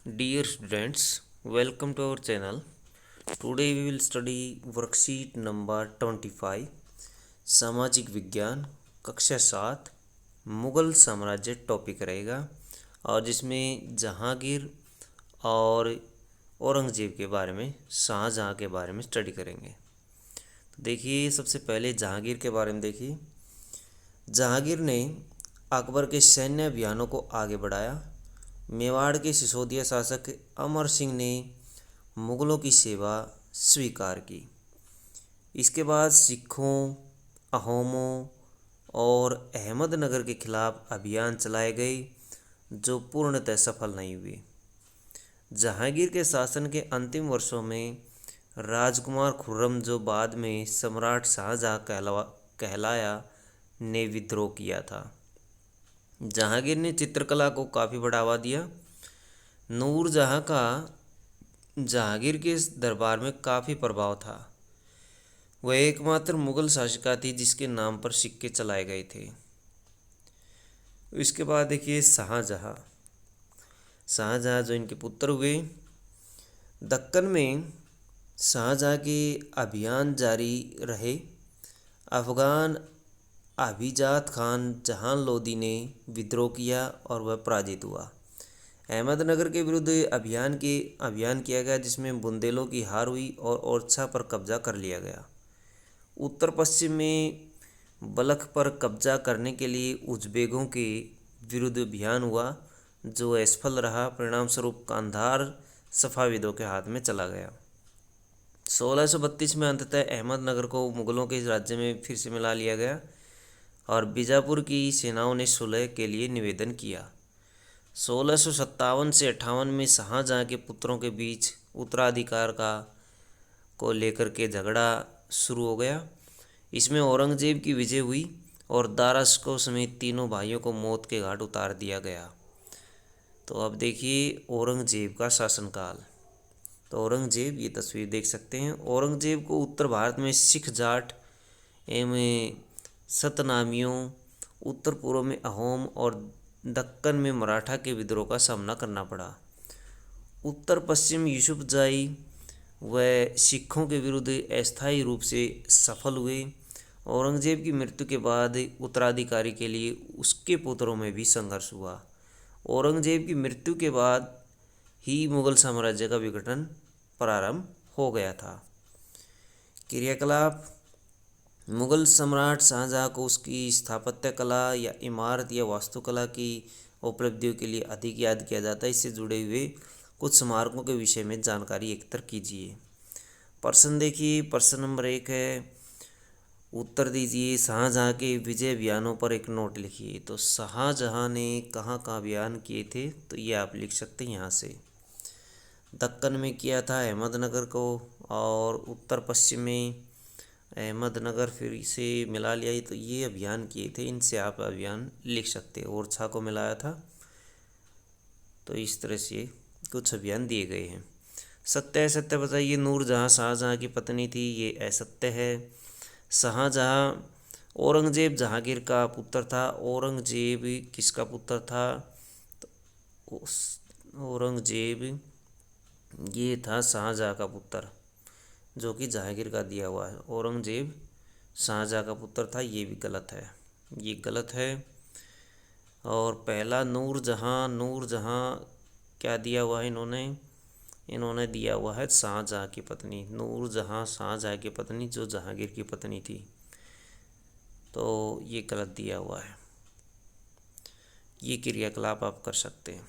Dear students, welcome to our channel. Today we will study worksheet number 25 सामाजिक विज्ञान कक्षा 7 मुगल साम्राज्य टॉपिक रहेगा और जिसमें जहांगीर और औरंगजेब के बारे में शाहजहां के बारे में स्टडी करेंगे। तो देखिए सबसे पहले जहांगीर के बारे में देखिए। जहांगीर ने अकबर के सैन्य अभियानों को आगे बढ़ाया। मेवाड़ के सिसोदिया शासक अमर सिंह ने मुगलों की सेवा स्वीकार की। इसके बाद सिखों, अहोमों और अहमदनगर के खिलाफ अभियान चलाए गए जो पूर्णतः सफल नहीं हुए। जहांगीर के शासन के अंतिम वर्षों में राजकुमार खुर्रम, जो बाद में सम्राट शाहजहां कहलाया, ने विद्रोह किया था। जहांगीर ने चित्रकला को काफ़ी बढ़ावा दिया। नूरजहां का जहांगीर के दरबार में काफ़ी प्रभाव था। वह एकमात्र मुगल शासिका थी जिसके नाम पर सिक्के चलाए गए थे। इसके बाद देखिए शाहजहां। शाहजहां जो इनके पुत्र हुए। दक्कन में शाहजहां के अभियान जारी रहे। अफगान अभिजात खान जहां लोदी ने विद्रोह किया और वह पराजित हुआ। अहमदनगर के विरुद्ध अभियान किया गया जिसमें बुंदेलों की हार हुई और ओरछा पर कब्जा कर लिया गया। उत्तर पश्चिम में बलख पर कब्जा करने के लिए उज़्बेकों के विरुद्ध अभियान हुआ जो असफल रहा। परिणाम स्वरूप कांधार सफ़ाविदों के हाथ में चला गया। 1632 में अंततः अहमदनगर को मुगलों के राज्य में फिर से मिला लिया गया और बीजापुर की सेनाओं ने सुलह के लिए निवेदन किया। 1657 से 58 में शाहजहां के पुत्रों के बीच उत्तराधिकार को लेकर के झगड़ा शुरू हो गया। इसमें औरंगजेब की विजय हुई और दारा शिकोह समेत तीनों भाइयों को मौत के घाट उतार दिया गया। तो अब देखिए औरंगजेब का शासनकाल। तो औरंगजेब, ये तस्वीर देख सकते हैं। औरंगजेब को उत्तर भारत में सिख जाट एवं सतनामियों, उत्तर पूर्व में अहोम और दक्कन में मराठा के विद्रोह का सामना करना पड़ा। उत्तर पश्चिम यूसुफजाई व सिखों के विरुद्ध अस्थायी रूप से सफल हुए। औरंगजेब की मृत्यु के बाद उत्तराधिकारी के लिए उसके पुत्रों में भी संघर्ष हुआ। औरंगजेब की मृत्यु के बाद ही मुगल साम्राज्य का विघटन प्रारंभ हो गया था। क्रियाकलाप। मुगल सम्राट शाहजहां को उसकी स्थापत्य कला या इमारत या वास्तुकला की उपलब्धियों के लिए अधिक याद किया जाता है। इससे जुड़े हुए कुछ स्मारकों के विषय में जानकारी एकत्र कीजिए। प्रश्न देखिए। प्रश्न नंबर 1 है, उत्तर दीजिए। शाहजहां के विजय अभियानों पर एक नोट लिखिए। तो शाहजहां ने कहाँ कहाँ अभियान किए थे, तो ये आप लिख सकते हैं यहाँ से। दक्कन में किया था, अहमदनगर को, और उत्तर पश्चिम में अहमदनगर फिर से मिला लिया, तो ये अभियान किए थे। इनसे आप अभियान लिख सकते हैं। ओरछा को मिलाया था। तो इस तरह से कुछ अभियान दिए गए हैं। सत्य असत्य बताइए। नूरजहां शाहजहां की पत्नी थी, ये असत्य है। शाहजहां औरंगजेब जहांगीर का पुत्र था। औरंगजेब किसका पुत्र था, तो औरंगजेब ये था शाहजहां का पुत्र, जो कि जहांगीर का दिया हुआ है। औरंगजेब शाहजहां का पुत्र था, ये भी गलत है, ये गलत है। और पहला नूरजहां, नूरजहां क्या दिया हुआ है इन्होंने दिया हुआ है शाहजहां की पत्नी। नूरजहां शाहजहां की पत्नी जो जहांगीर की पत्नी थी, तो ये गलत दिया हुआ है। ये क्रियाकलाप आप कर सकते हैं।